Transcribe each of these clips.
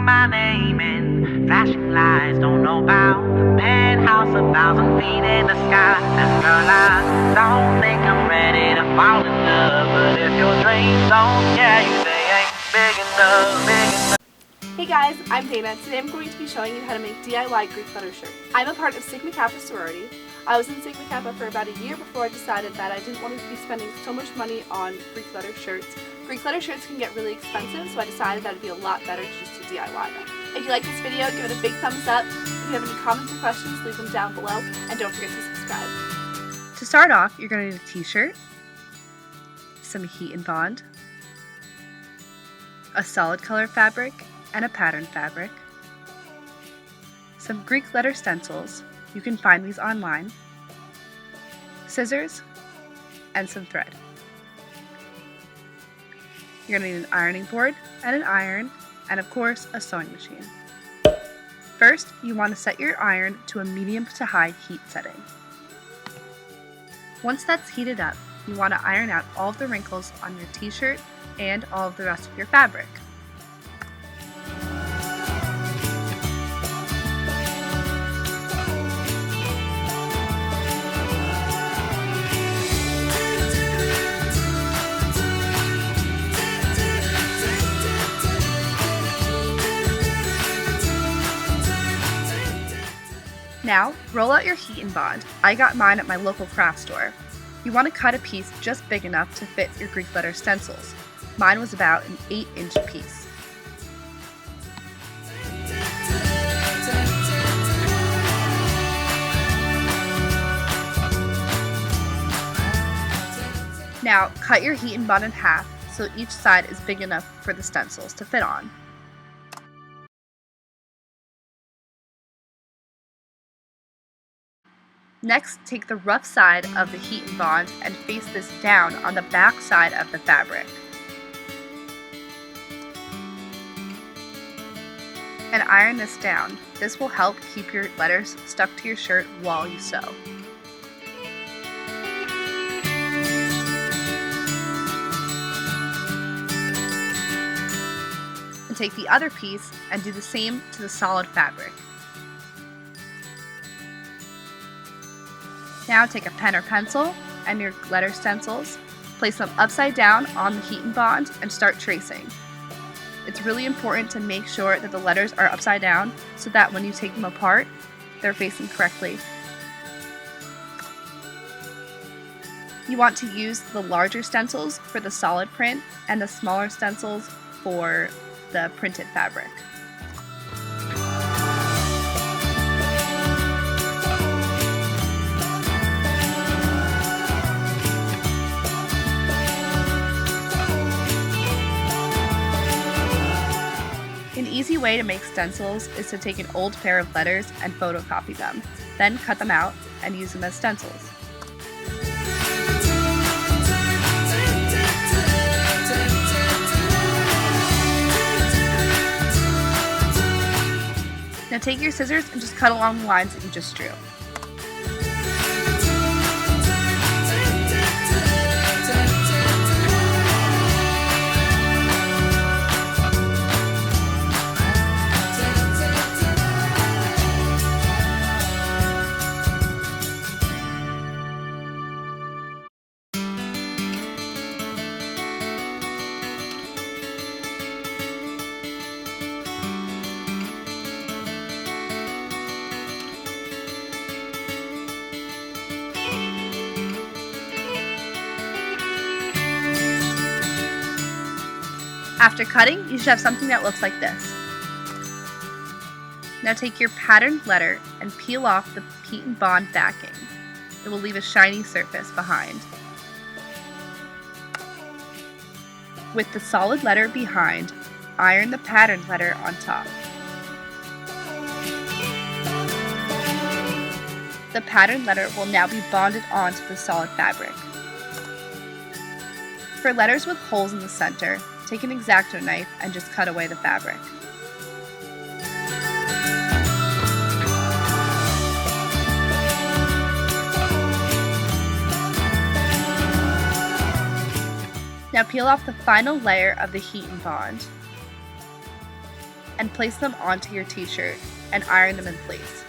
calling my name in flashing lights, don't know about the penthouse 1,000 feet in the sky. And girl, I don't think I'm ready to fall in love, but if your dreams don't scare you, they ain't big enough, big enough. Hey guys, I'm Dana. Today I'm going to be showing you how to make DIY Greek letter shirts. I'm a part of Sigma Kappa sorority. I was in Sigma Kappa for about a year before I decided that I didn't want to be spending so much money on Greek letter shirts. Greek letter shirts can get really expensive, so I decided that it would be a lot better just to DIY them. If you like this video, give it a big thumbs up. If you have any comments or questions, leave them down below, and don't forget to subscribe. To start off, you're going to need a t-shirt, some heat and bond, a solid color fabric, and a pattern fabric, some Greek letter stencils, you can find these online, scissors, and some thread. You're going to need an ironing board and an iron, and of course a sewing machine. First, you want to set your iron to a medium to high heat setting. Once that's heated up, you want to iron out all of the wrinkles on your t-shirt and all of the rest of your fabric. Now, roll out your heat and bond. I got mine at my local craft store. You want to cut a piece just big enough to fit your Greek letter stencils. Mine was about an 8-inch piece. Now, cut your heat and bond in half so each side is big enough for the stencils to fit on. Next, take the rough side of the heat and bond and face this down on the back side of the fabric. And iron this down. This will help keep your letters stuck to your shirt while you sew. And take the other piece and do the same to the solid fabric. Now take a pen or pencil and your letter stencils, place them upside down on the heat and bond, and start tracing. It's really important to make sure that the letters are upside down so that when you take them apart, they're facing correctly. You want to use the larger stencils for the solid print and the smaller stencils for the printed fabric. An easy way to make stencils is to take an old pair of letters and photocopy them, then cut them out and use them as stencils. Now take your scissors and just cut along the lines that you just drew. After cutting, you should have something that looks like this. Now take your patterned letter and peel off the heat and bond backing. It will leave a shiny surface behind. With the solid letter behind, iron the patterned letter on top. The patterned letter will now be bonded onto the solid fabric. For letters with holes in the center, take an X-Acto knife and just cut away the fabric. Now peel off the final layer of the heat and bond. and place them onto your t-shirt and iron them in place.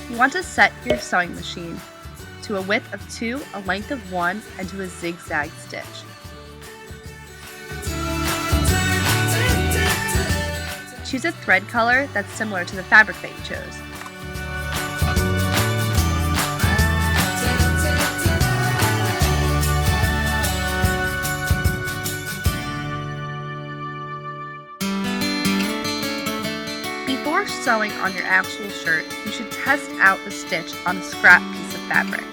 You want to set your sewing machine to a width of 2, a length of 1, and to a zigzag stitch. Choose a thread color that's similar to the fabric that you chose. Before sewing on your actual shirt, you should test out the stitch on a scrap piece of fabric.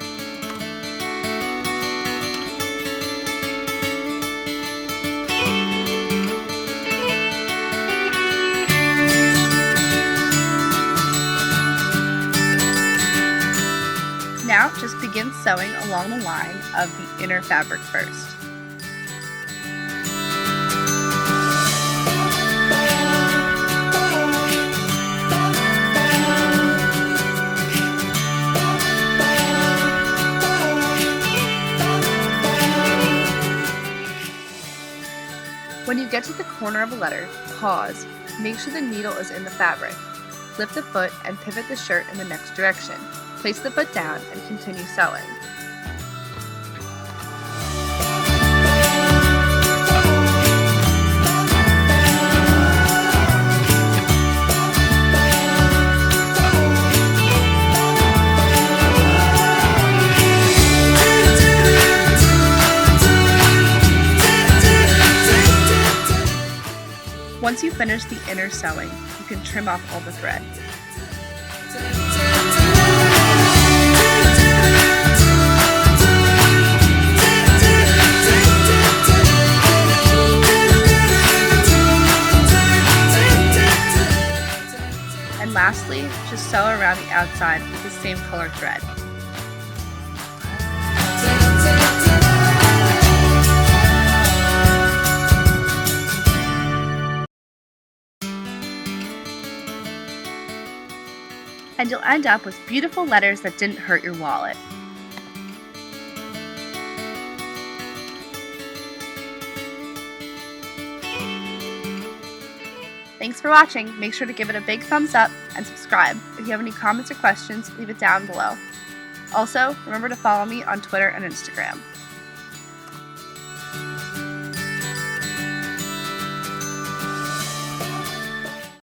Now just begin sewing along the line of the inner fabric first. When you get to the corner of a letter, pause, make sure the needle is in the fabric. Lift the foot and pivot the shirt in the next direction. Place the foot down and continue sewing. Once you finish the inner sewing, you can trim off all the thread. And lastly, just sew around the outside with the same color thread. And you'll end up with beautiful letters that didn't hurt your wallet. Thanks for watching. Make sure to give it a big thumbs up and subscribe. If you have any comments or questions, leave it down below. Also, remember to follow me on Twitter and Instagram.